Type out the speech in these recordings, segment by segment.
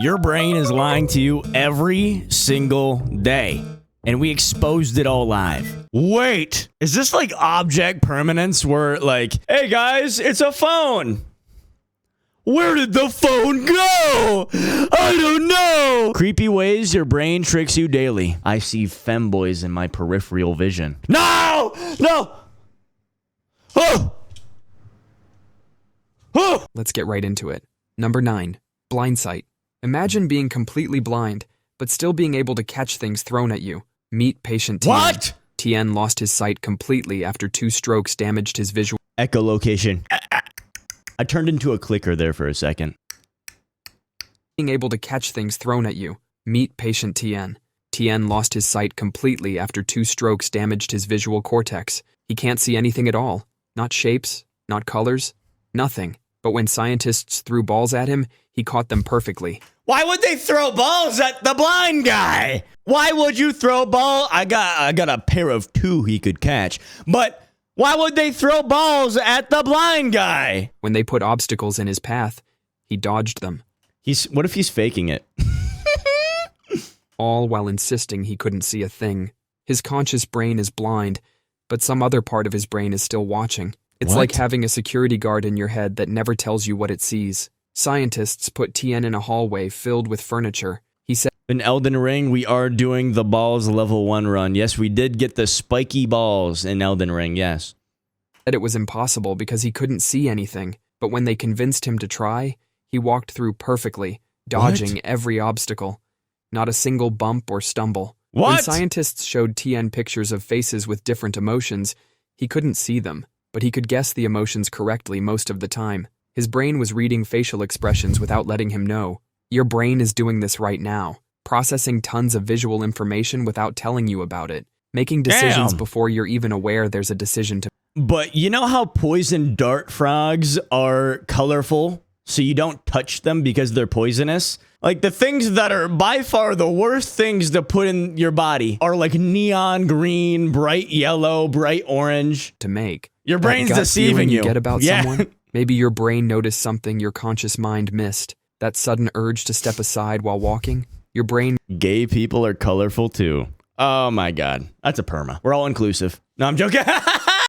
Your brain is lying to you every single day. And we exposed it all live. Wait, is this like object permanence where like, hey guys, it's a phone. Where did the phone go? I don't know. Creepy ways your brain tricks you daily. I see femboys in my peripheral vision. No! No! Oh! Oh! Let's get right into it. Number 9. Blind sight. Imagine being completely blind, but still being able to catch things thrown at you. Meet patient Tien. What? Tien lost his sight completely after 2 strokes damaged his visual. Echolocation. I turned into a clicker there for a second. Being able to catch things thrown at you. Meet patient Tien. Tien lost his sight completely after 2 strokes damaged his visual cortex. He can't see anything at all. Not shapes, not colors, nothing. But when scientists threw balls at him, he caught them perfectly. Why would they throw balls at the blind guy? Why would you throw ball? I got a pair of 2 he could catch. But why would they throw balls at the blind guy? When they put obstacles in his path, he dodged them. What if he's faking it? All while insisting he couldn't see a thing. His conscious brain is blind, but some other part of his brain is still watching. It's like having a security guard in your head that never tells you what it sees. Scientists put Tien in a hallway filled with furniture. He said, in Elden Ring, we are doing the balls level 1 run. Yes, we did get the spiky balls in Elden Ring, yes. It was impossible because he couldn't see anything. But when they convinced him to try, he walked through perfectly, dodging every obstacle. Not a single bump or stumble. What? When scientists showed Tien pictures of faces with different emotions, he couldn't see them, but he could guess the emotions correctly most of the time. His brain was reading facial expressions without letting him know. Your brain is doing this right now, processing tons of visual information without telling you about it, making decisions before you're even aware there's a decision to. But you know how poison dart frogs are colorful, so you don't touch them because they're poisonous? Like, the things that are by far the worst things to put in your body are like neon green, bright yellow, bright orange. To make. Your brain's deceiving you. Get about someone? Maybe your brain noticed something your conscious mind missed. That sudden urge to step aside while walking. Your brain. Gay people are colorful too. Oh my God. That's a perma. We're all inclusive. No, I'm joking.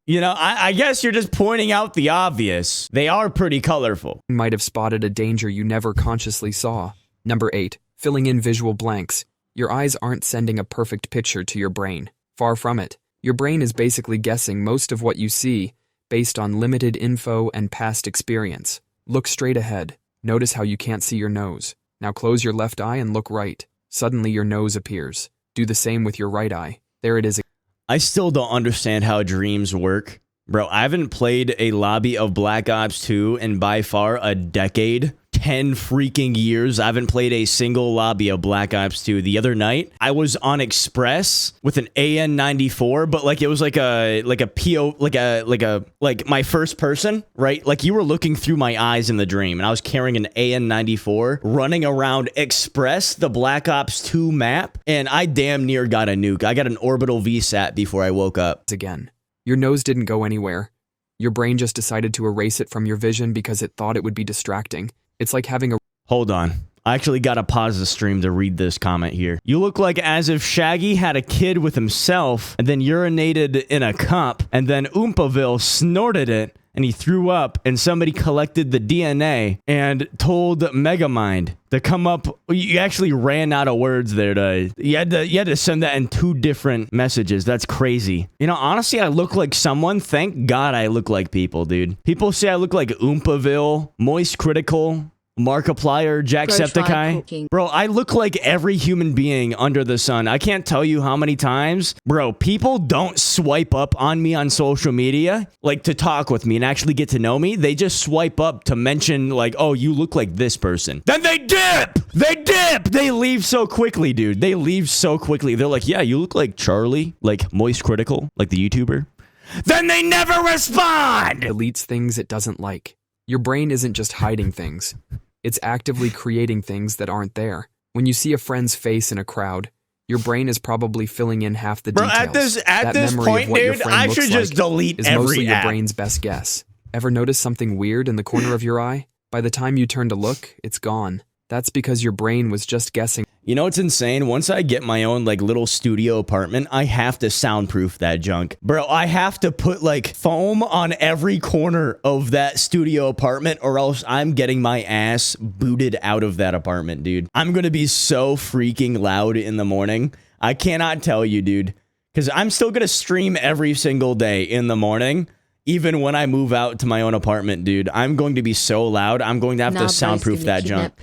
You know, I guess you're just pointing out the obvious. They are pretty colorful. Might have spotted a danger you never consciously saw. Number 8. Filling in visual blanks. Your eyes aren't sending a perfect picture to your brain. Far from it. Your brain is basically guessing most of what you see based on limited info and past experience. Look straight ahead. Notice how you can't see your nose. Now close your left eye and look right. Suddenly your nose appears. Do the same with your right eye. There it is. I still don't understand how dreams work. Bro, I haven't played a lobby of Black Ops 2 in by far a decade. 10 freaking years. I haven't played a single lobby of Black Ops 2. The other night, I was on Express with an AN94, but like it was like my first person, right? Like you were looking through my eyes in the dream, and I was carrying an AN94 running around Express, the Black Ops 2 map, and I damn near got a nuke. I got an orbital VSAT before I woke up. Again. Your nose didn't go anywhere. Your brain just decided to erase it from your vision because it thought it would be distracting. It's like having a... Hold on. I actually gotta pause the stream to read this comment here. You look like as if Shaggy had a kid with himself and then urinated in a cup and then Oompaville snorted it and he threw up and somebody collected the DNA and told Megamind to come up. You actually ran out of words there. You had to send that in 2 different messages. That's crazy. You know, honestly, I look like someone. Thank God I look like people, dude. People say I look like Oompaville, Moist Critical, Markiplier, Jacksepticeye. Bro, I look like every human being under the sun. I can't tell you how many times. Bro, people don't swipe up on me on social media, like to talk with me and actually get to know me. They just swipe up to mention like, oh, you look like this person. Then they dip! They dip! They leave so quickly, dude. They leave so quickly. They're like, yeah, you look like Charlie, like Moist Critical, like the YouTuber. Then they never respond! Deletes things it doesn't like. Your brain isn't just hiding things. It's actively creating things that aren't there. When you see a friend's face in a crowd, your brain is probably filling in half the details. Bro, at this point, dude, I should just delete every mostly app. Your brain's best guess. Ever notice something weird in the corner of your eye? By the time you turn to look, it's gone. That's because your brain was just guessing. You know what's insane? Once I get my own like little studio apartment, I have to soundproof that junk. Bro, I have to put like foam on every corner of that studio apartment or else I'm getting my ass booted out of that apartment, dude. I'm gonna be so freaking loud in the morning. I cannot tell you, dude. Because I'm still gonna stream every single day in the morning. Even when I move out to my own apartment, dude, I'm going to be so loud. I'm going to have to soundproof that junk.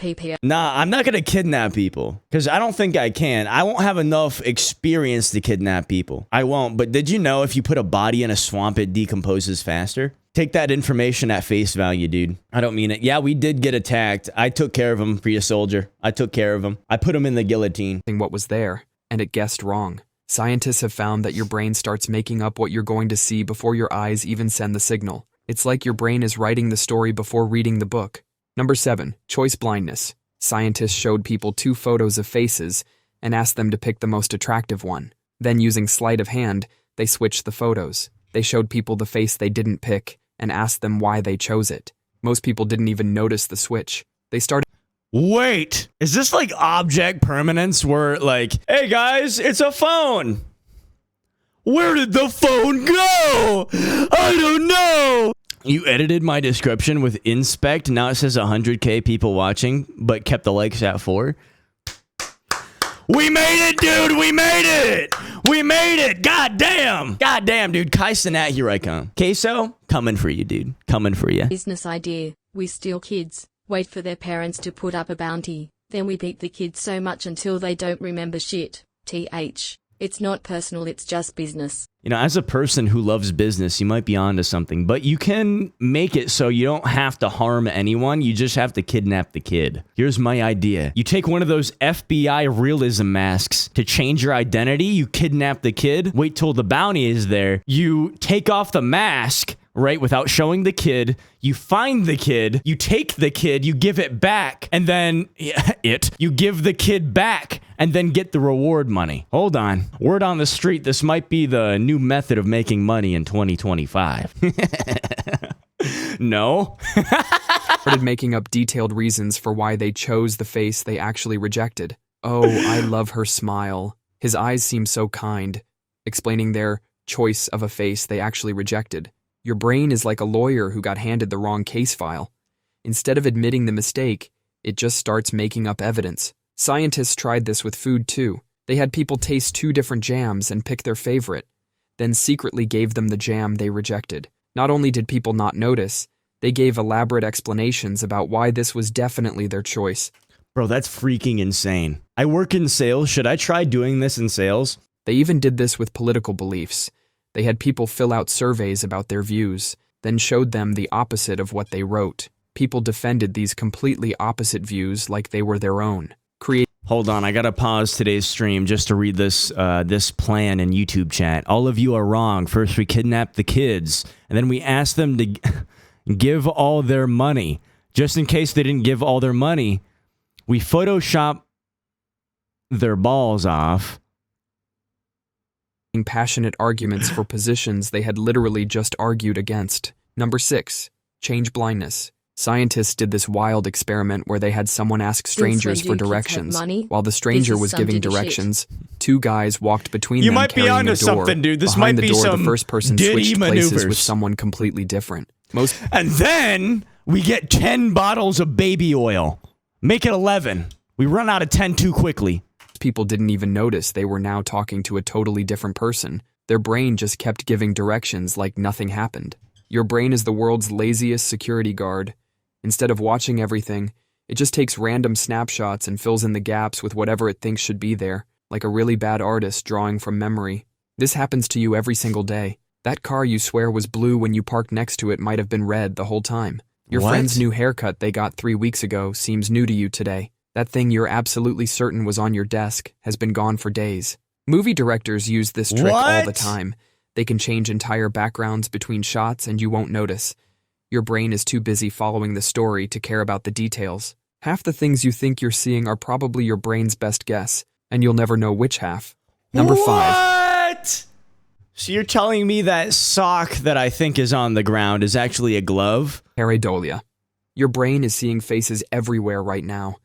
Nah, I'm not going to kidnap people because I don't think I can. I won't have enough experience to kidnap people. I won't. But did you know if you put a body in a swamp, it decomposes faster? Take that information at face value, dude. I don't mean it. Yeah, we did get attacked. I took care of him for you, soldier. I took care of him. I put him in the guillotine. What was there, and it guessed wrong. Scientists have found that your brain starts making up what you're going to see before your eyes even send the signal. It's like your brain is writing the story before reading the book. Number 7. Choice blindness. Scientists showed people 2 photos of faces and asked them to pick the most attractive one. Then, using sleight of hand, they switched the photos. They showed people the face they didn't pick and asked them why they chose it. Most people didn't even notice the switch. They started. Wait, is this like object permanence where like, hey guys, it's a phone. Where did the phone go? I don't know. You edited my description with inspect. Now it says 100K people watching, but kept the likes at 4. We made it, dude. We made it. We made it. God damn. God damn, dude. Kai Cenat, here I come. Queso, coming for you, dude. Coming for you. Business idea. We steal kids. Wait for their parents to put up a bounty. Then we beat the kids so much until they don't remember shit. TH. It's not personal, it's just business. You know, as a person who loves business, you might be onto something, but you can make it so you don't have to harm anyone. You just have to kidnap the kid. Here's my idea. You take one of those FBI realism masks to change your identity. You kidnap the kid. Wait till the bounty is there. You take off the mask, right, without showing the kid. You find the kid, you take the kid, you give it back, and then you give the kid back and then get the reward money. Hold on. Word on the street, this might be the new method of making money in 2025. No. Started making up detailed reasons for why they chose the face they actually rejected. Oh, I love her smile. His eyes seem so kind, explaining their choice of a face they actually rejected. Your brain is like a lawyer who got handed the wrong case file. Instead of admitting the mistake, it just starts making up evidence. Scientists tried this with food too. They had people taste 2 different jams and pick their favorite, then secretly gave them the jam they rejected. Not only did people not notice, they gave elaborate explanations about why this was definitely their choice. Bro, that's freaking insane. I work in sales. Should I try doing this in sales? They even did this with political beliefs. They had people fill out surveys about their views, then showed them the opposite of what they wrote. People defended these completely opposite views like they were their own. Hold on, I gotta pause today's stream just to read this this plan in YouTube chat. All of you are wrong. First we kidnap the kids, and then we ask them to give all their money. Just in case they didn't give all their money, we Photoshop their balls off. Passionate arguments for positions they had literally just argued against. Number 6. Change blindness. Scientists did this wild experiment where they had someone ask strangers for directions. While the stranger was giving directions, 2 guys walked between them carrying a door. You might be onto something, dude. This might be some the first person switched places with someone completely different. And then we get 10 bottles of baby oil. Make it 11. We run out of 10 too quickly. People didn't even notice they were now talking to a totally different person. Their brain just kept giving directions like nothing happened. Your brain is the world's laziest security guard. Instead of watching everything, it just takes random snapshots and fills in the gaps with whatever it thinks should be there, like a really bad artist drawing from memory. This happens to you every single day. That car you swear was blue when you parked next to it might have been red the whole time. Your friend's new haircut they got 3 weeks ago seems new to you today. That thing you're absolutely certain was on your desk has been gone for days. Movie directors use this trick all the time. They can change entire backgrounds between shots and you won't notice. Your brain is too busy following the story to care about the details. Half the things you think you're seeing are probably your brain's best guess, and you'll never know which half. Number 5. So you're telling me that sock that I think is on the ground is actually a glove? Pareidolia. Your brain is seeing faces everywhere right now.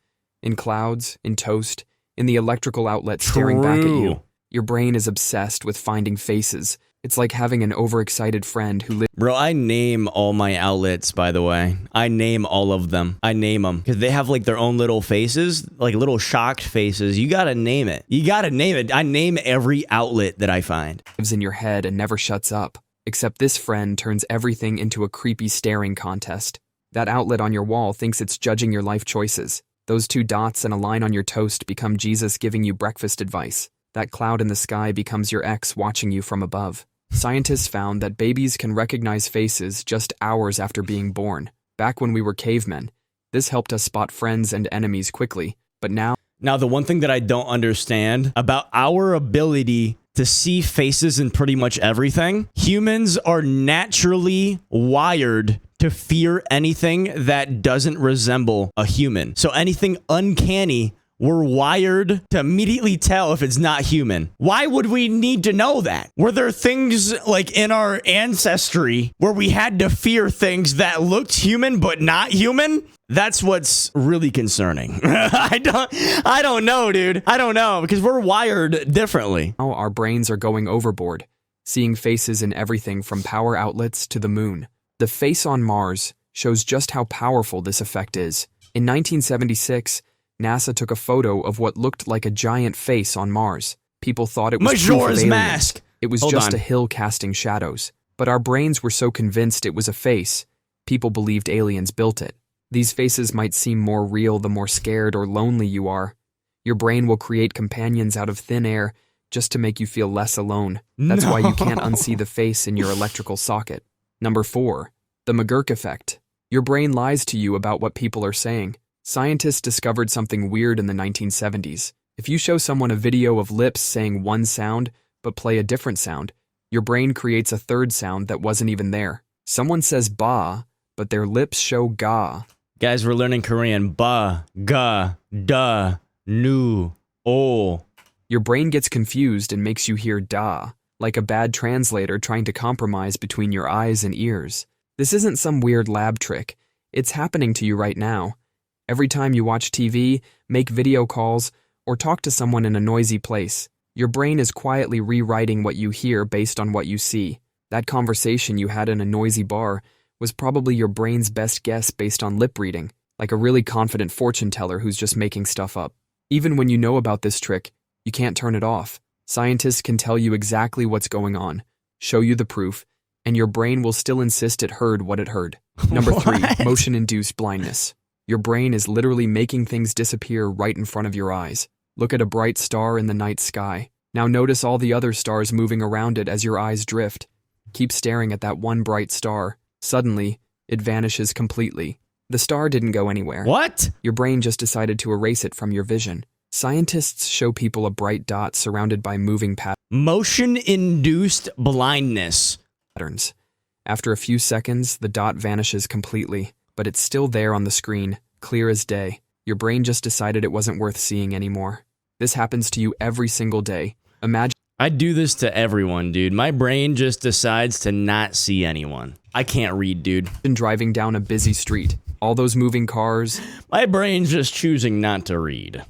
in clouds, in toast, in the electrical outlet staring back at you. Your brain is obsessed with finding faces. It's like having an overexcited friend who lives. Bro, I name all my outlets, by the way. I name all of them. I name them. Because they have, like, their own little faces. Like, little shocked faces. You gotta name it. You gotta name it. I name every outlet that I find. In your head and never shuts up. Except this friend turns everything into a creepy staring contest. That outlet on your wall thinks it's judging your life choices. Those two dots and a line on your toast become Jesus giving you breakfast advice. That cloud in the sky becomes your ex watching you from above. Scientists found that babies can recognize faces just hours after being born. Back when we were cavemen, this helped us spot friends and enemies quickly. But now, the one thing that I don't understand about our ability to see faces in pretty much everything, humans are naturally wired to fear anything that doesn't resemble a human. So anything uncanny, we're wired to immediately tell if it's not human. Why would we need to know that? Were there things like in our ancestry where we had to fear things that looked human but not human? That's what's really concerning. I don't know, dude. I don't know, because we're wired differently. our brains are going overboard, seeing faces in everything from power outlets to the moon. The face on Mars shows just how powerful this effect is. In 1976, NASA took a photo of what looked like a giant face on Mars. People thought it was proof of Majora's aliens. Mask. It was just a hill casting shadows. But our brains were so convinced it was a face, people believed aliens built it. These faces might seem more real the more scared or lonely you are. Your brain will create companions out of thin air just to make you feel less alone. That's why you can't unsee the face in your electrical socket. Number 4, the McGurk effect. Your brain lies to you about what people are saying. Scientists discovered something weird in the 1970s. If you show someone a video of lips saying one sound, but play a different sound, your brain creates a third sound that wasn't even there. Someone says ba, but their lips show ga. Guys, we're learning Korean. Ba, ga, da, nu, o. Your brain gets confused and makes you hear da, like a bad translator trying to compromise between your eyes and ears. This isn't some weird lab trick. It's happening to you right now. Every time you watch TV, make video calls, or talk to someone in a noisy place, your brain is quietly rewriting what you hear based on what you see. That conversation you had in a noisy bar was probably your brain's best guess based on lip reading, like a really confident fortune teller who's just making stuff up. Even when you know about this trick, you can't turn it off. Scientists can tell you exactly what's going on, show you the proof, and your brain will still insist it heard what it heard. Number 3, motion-induced blindness. Your brain is literally making things disappear right in front of your eyes. Look at a bright star in the night sky. Now notice all the other stars moving around it as your eyes drift. Keep staring at that one bright star. Suddenly, it vanishes completely. The star didn't go anywhere. What? Your brain just decided to erase it from your vision. Scientists show people a bright dot surrounded by moving Motion-induced blindness. patterns. After a few seconds, the dot vanishes completely, but it's still there on the screen, clear as day. Your brain just decided it wasn't worth seeing anymore. This happens to you every single day. Imagine I do this to everyone, dude. My brain just decides to not see anyone. I can't read, dude. driving down a busy street. All those moving cars, My brain's just choosing not to read.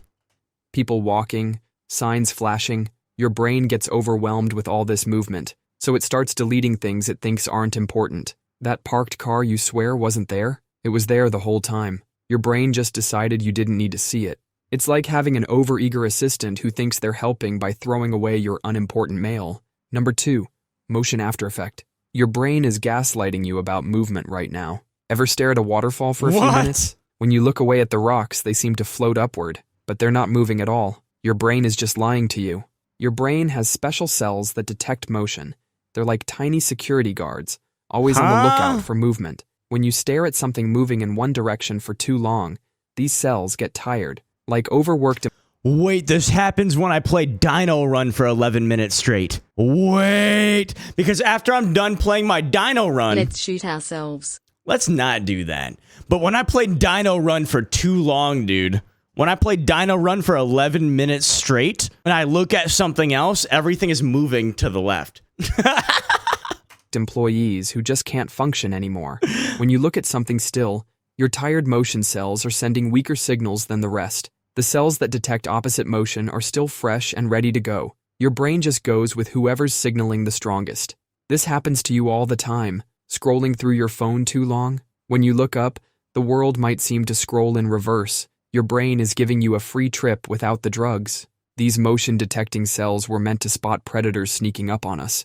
people walking, signs flashing. Your brain gets overwhelmed with all this movement, so it starts deleting things it thinks aren't important. That parked car you swear wasn't there? It was there the whole time. Your brain just decided you didn't need to see it. It's like having an overeager assistant who thinks they're helping by throwing away your unimportant mail. Number 2, motion after effect. Your brain is gaslighting you about movement right now. Ever stare at a waterfall for a few minutes? When you look away at the rocks, they seem to float upward, but they're not moving at all. Your brain is just lying to you. Your brain has special cells that detect motion. They're like tiny security guards, always on the lookout for movement. When you stare at something moving in one direction for too long, these cells get tired, like overworked. Wait, this happens when I play Dino Run for 11 minutes straight. Wait, because after I'm done playing my Dino Run... Let's shoot ourselves. Let's not do that. But when I play Dino Run for too long, dude, when I play Dino Run for 11 minutes straight, and I look at something else, everything is moving to the left. Employees who just can't function anymore. When you look at something still, your tired motion cells are sending weaker signals than the rest. The cells that detect opposite motion are still fresh and ready to go. Your brain just goes with whoever's signaling the strongest. This happens to you all the time. Scrolling through your phone too long? When you look up, the world might seem to scroll in reverse. Your brain is giving you a free trip without the drugs. These motion-detecting cells were meant to spot predators sneaking up on us.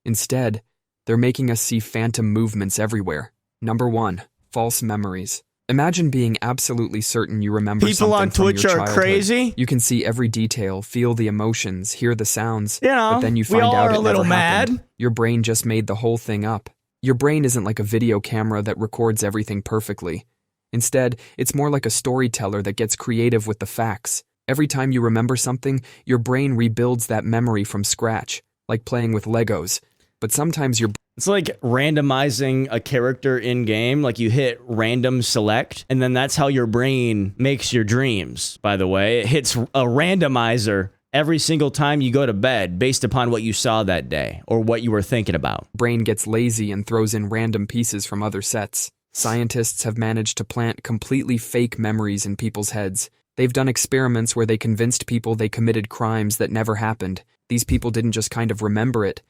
Instead, they're making us see phantom movements everywhere. Number 1. False memories. Imagine being absolutely certain you remember People something on from Twitch your are childhood. crazy. You can see every detail, feel the emotions, hear the sounds, You know, but then you we find all out are a it little never happened. mad. Your brain just made the whole thing up. Your brain isn't like a video camera that records everything perfectly. Instead, it's more like a storyteller that gets creative with the facts. Every time you remember something, your brain rebuilds that memory from scratch, like playing with Legos. But sometimes your It's like randomizing a character in game. Like you hit random select, and then that's how your brain makes your dreams. By the way, it hits a randomizer every single time you go to bed based upon what you saw that day or what you were thinking about. brain gets lazy and throws in random pieces from other sets. Scientists have managed to plant completely fake memories in people's heads. They've done experiments where they convinced people they committed crimes that never happened. These people didn't just kind of remember it.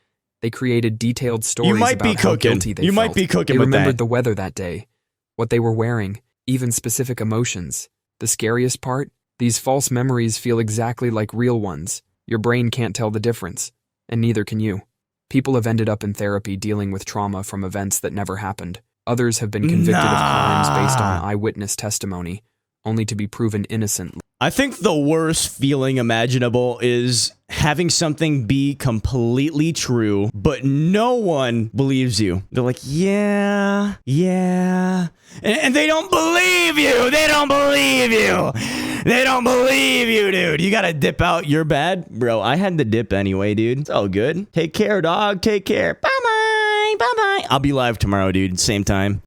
They created detailed stories might be about how cooking. guilty they You might felt. be cooking They with remembered that. the weather that day, what they were wearing, even specific emotions. The scariest part? These false memories feel exactly like real ones. Your brain can't tell the difference, and neither can you. People have ended up in therapy dealing with trauma from events that never happened. Others have been convicted of crimes based on eyewitness testimony, only to be proven innocent. I think the worst feeling imaginable is having something be completely true, but no one believes you. They're like, yeah. And they don't believe you. They don't believe you. They don't believe you, dude. You gotta dip out. You're bad. Bro, I had to dip anyway, dude. It's all good. Take care, dog. Take care. Bye-bye. Bye-bye. I'll be live tomorrow, dude. Same time.